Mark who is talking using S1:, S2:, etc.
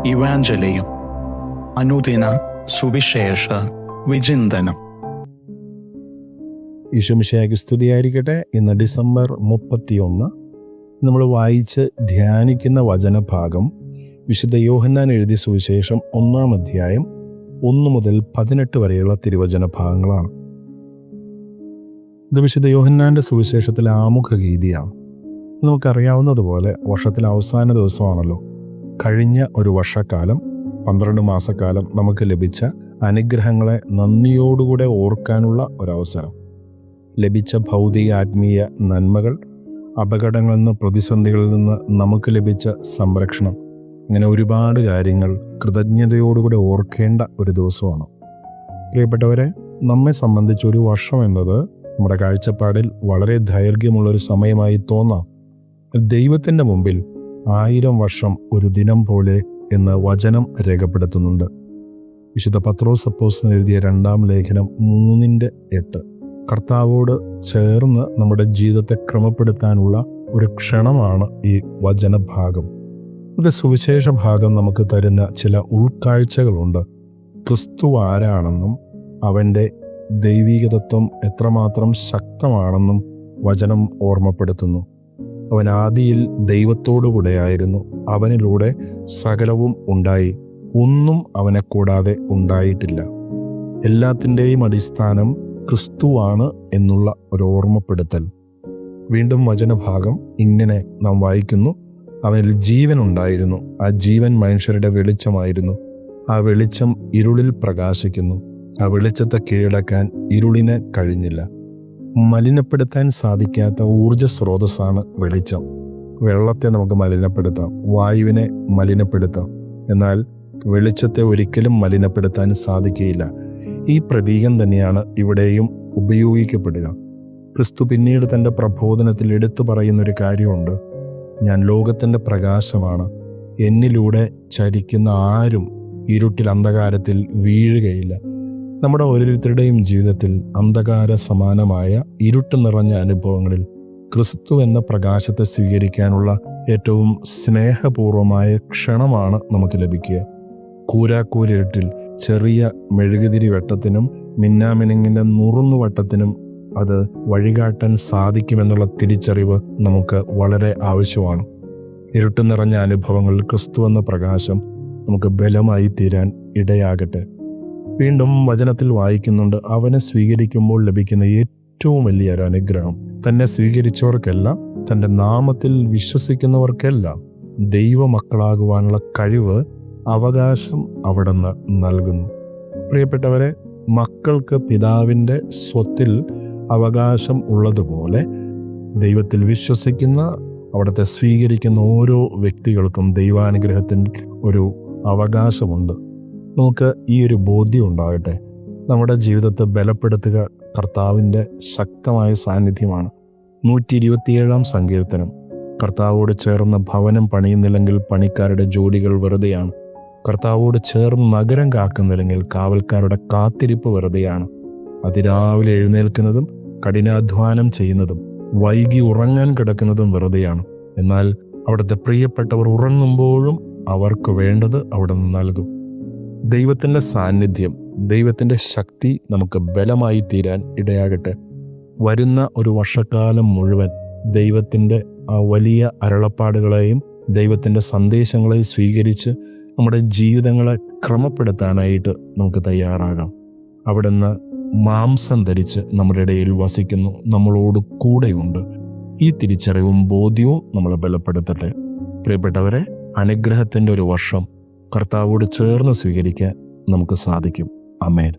S1: ഇവാഞ്ചലിയും അനുദിന സുവിശേഷ വിചിന്തനം.
S2: ഈശോ മിശിഹായ്ക്ക് സ്തുതിയായിരിക്കട്ടെ. ഇന്ന് ഡിസംബർ 31. നമ്മൾ വായിച്ച് ധ്യാനിക്കുന്ന വചനഭാഗം വിശുദ്ധ യോഹന്നാൻ എഴുതിയ സുവിശേഷം 1-ാം അധ്യായം 1 മുതൽ 18 വരെയുള്ള തിരുവചന ഭാഗങ്ങളാണ്. ഇത് വിശുദ്ധ യോഹന്നാൻ്റെ സുവിശേഷത്തിലെ ആമുഖ ഗീതിയാണ്. നമുക്കറിയാവുന്നതുപോലെ വർഷത്തിലെ അവസാന ദിവസമാണല്ലോ. കഴിഞ്ഞ ഒരു വർഷക്കാലം, 12 മാസക്കാലം നമുക്ക് ലഭിച്ച അനുഗ്രഹങ്ങളെ നന്ദിയോടുകൂടെ ഓർക്കാനുള്ള ഒരവസരം. ലഭിച്ച ഭൗതിക ആത്മീയ നന്മകൾ, അപകടങ്ങളിൽ നിന്ന്, പ്രതിസന്ധികളിൽ നിന്ന് നമുക്ക് ലഭിച്ച സംരക്ഷണം, ഇങ്ങനെ ഒരുപാട് കാര്യങ്ങൾ കൃതജ്ഞതയോടുകൂടെ ഓർക്കേണ്ട ഒരു ദിവസമാണ്. പ്രിയപ്പെട്ടവരെ, നമ്മെ സംബന്ധിച്ച് ഒരു വർഷം എന്നത് നമ്മുടെ കാഴ്ചപ്പാടിൽ വളരെ ദൈർഘ്യമുള്ളൊരു സമയമായി തോന്നാം. ദൈവത്തിൻ്റെ മുമ്പിൽ 1000 വർഷം ഒരു ദിനം പോലെ എന്ന് വചനം രേഖപ്പെടുത്തുന്നുണ്ട്. വിശുദ്ധ പത്രോസ് അപ്പോസ്തലൻ എഴുതിയ 2-ാം ലേഖനം 3:8 കർത്താവോട് ചേർന്ന് നമ്മുടെ ജീവിതത്തെ ക്രമപ്പെടുത്താനുള്ള ഒരു ക്ഷണമാണ് ഈ വചനഭാഗം. ഇത് സുവിശേഷ ഭാഗം നമുക്ക് തരുന്ന ചില ഉൾക്കാഴ്ചകളുണ്ട്. ക്രിസ്തു ആരാണെന്നും അവൻ്റെ ദൈവികതത്വം എത്രമാത്രം ശക്തമാണെന്നും വചനം ഓർമ്മപ്പെടുത്തുന്നു. അവൻ ആദിയിൽ ദൈവത്തോടുകൂടെയായിരുന്നു. അവനിലൂടെ സകലവും ഉണ്ടായി, ഒന്നും അവനെ കൂടാതെ ഉണ്ടായിട്ടില്ല. എല്ലാത്തിൻ്റെയും അടിസ്ഥാനം ക്രിസ്തുവാണ് എന്നുള്ള ഒരു ഓർമ്മപ്പെടുത്തൽ. വീണ്ടും വചനഭാഗം ഇങ്ങനെ നാം വായിക്കുന്നു: അവനിൽ ജീവൻ ഉണ്ടായിരുന്നു, ആ ജീവൻ മനുഷ്യരുടെ വെളിച്ചമായിരുന്നു. ആ വെളിച്ചം ഇരുളിൽ പ്രകാശിക്കുന്നു, ആ വെളിച്ചത്തെ കീഴടക്കാൻ ഇരുളിന് കഴിഞ്ഞില്ല. മലിനപ്പെടുത്താൻ സാധിക്കാത്ത ഊർജ സ്രോതസ്സാണ് വെളിച്ചം. വെള്ളത്തെ നമുക്ക് മലിനപ്പെടുത്താം, വായുവിനെ മലിനപ്പെടുത്താം, എന്നാൽ വെളിച്ചത്തെ ഒരിക്കലും മലിനപ്പെടുത്താൻ സാധിക്കുകയില്ല. ഈ പ്രതീകം തന്നെയാണ് ഇവിടെയും ഉപയോഗിക്കപ്പെടുക. ക്രിസ്തു പിന്നീട് തൻ്റെ പ്രബോധനത്തിൽ എടുത്തു പറയുന്നൊരു കാര്യമുണ്ട്: ഞാൻ ലോകത്തിൻ്റെ പ്രകാശമാണ്, എന്നിലൂടെ ചരിക്കുന്ന ആരും ഇരുട്ടിൽ അന്ധകാരത്തിൽ വീഴുകയില്ല. നമ്മുടെ ഓരോരുത്തരുടെയും ജീവിതത്തിൽ അന്ധകാര സമാനമായ ഇരുട്ട് നിറഞ്ഞ അനുഭവങ്ങളിൽ ക്രിസ്തു എന്ന പ്രകാശത്തെ സ്വീകരിക്കാനുള്ള ഏറ്റവും സ്നേഹപൂർവമായ ക്ഷണമാണ് നമുക്ക് ലഭിക്കുക. കൂരാക്കൂരിരുട്ടിൽ ചെറിയ മെഴുകുതിരി വെട്ടത്തിനും മിന്നാമിനുങ്ങിൻ്റെ നുറുന്നുവട്ടത്തിനും അത് വഴികാട്ടാൻ സാധിക്കുമെന്നുള്ള തിരിച്ചറിവ് നമുക്ക് വളരെ ആവശ്യമാണ്. ഇരുട്ട് നിറഞ്ഞ അനുഭവങ്ങളിൽ ക്രിസ്തു എന്ന പ്രകാശം നമുക്ക് ബലമായി തീരാൻ ഇടയാകട്ടെ. വീണ്ടും വചനത്തിൽ വായിക്കുന്നുണ്ട്: അവനെ സ്വീകരിക്കുമ്പോൾ ലഭിക്കുന്ന ഏറ്റവും വലിയൊരു അനുഗ്രഹം, തന്നെ സ്വീകരിച്ചവർക്കെല്ലാം, തൻ്റെ നാമത്തിൽ വിശ്വസിക്കുന്നവർക്കെല്ലാം ദൈവമക്കളാകുവാനുള്ള കഴിവ്, അവകാശം അവിടുന്ന് നൽകുന്നു. പ്രിയപ്പെട്ടവരെ, മക്കൾക്ക് പിതാവിൻ്റെ സ്വത്തിൽ അവകാശം ഉള്ളതുപോലെ ദൈവത്തിൽ വിശ്വസിക്കുന്ന, അവിടുത്തെ സ്വീകരിക്കുന്ന ഓരോ വ്യക്തികൾക്കും ദൈവാനുഗ്രഹത്തിൻ്റെ ഒരു അവകാശമുണ്ട്. നമുക്ക് ഈ ഒരു ബോധ്യം ഉണ്ടാകട്ടെ. നമ്മുടെ ജീവിതത്തെ ബലപ്പെടുത്തുക കർത്താവിൻ്റെ ശക്തമായ സാന്നിധ്യമാണ്. 127-ാം സങ്കീർത്തനം: കർത്താവോട് ചേർന്ന് ഭവനം പണിയുന്നില്ലെങ്കിൽ പണിക്കാരുടെ ജോലികൾ വെറുതെയാണ്. കർത്താവോട് ചേർന്ന് നഗരം കാക്കുന്നില്ലെങ്കിൽ കാവൽക്കാരുടെ കാത്തിരിപ്പ് വെറുതെയാണ്. അതിരാവിലെ എഴുന്നേൽക്കുന്നതും കഠിനാധ്വാനം ചെയ്യുന്നതും വൈകി ഉറങ്ങാൻ കിടക്കുന്നതും വെറുതെയാണ്. എന്നാൽ അവിടുത്തെ പ്രിയപ്പെട്ടവർ ഉറങ്ങുമ്പോഴും അവർക്ക് വേണ്ടത് അവിടുന്ന് നൽകും. ദൈവത്തിൻ്റെ സാന്നിധ്യം, ദൈവത്തിൻ്റെ ശക്തി നമുക്ക് ബലമായി തീരാൻ ഇടയാകട്ടെ. വരുന്ന ഒരു വർഷക്കാലം മുഴുവൻ ദൈവത്തിൻ്റെ ആ വലിയ അരുളപ്പാടുകളെയും ദൈവത്തിൻ്റെ സന്ദേശങ്ങളെയും സ്വീകരിച്ച് നമ്മുടെ ജീവിതങ്ങളെ ക്രമപ്പെടുത്താനായിട്ട് നമുക്ക് തയ്യാറാകാം. അവിടുന്ന് മാംസം ധരിച്ച് നമ്മുടെ ഇടയിൽ വസിക്കുന്നു, നമ്മളോട് കൂടെയുണ്ട്. ഈ തിരിച്ചറിവും ബോധ്യവും നമ്മളെ ബലപ്പെടുത്തട്ടെ. പ്രിയപ്പെട്ടവരെ, അനുഗ്രഹത്തിൻ്റെ ഒരു വർഷം കർത്താവോട് ചേർന്ന് സ്വീകരിക്കാൻ നമുക്ക് സാധിക്കും. ആമേൻ.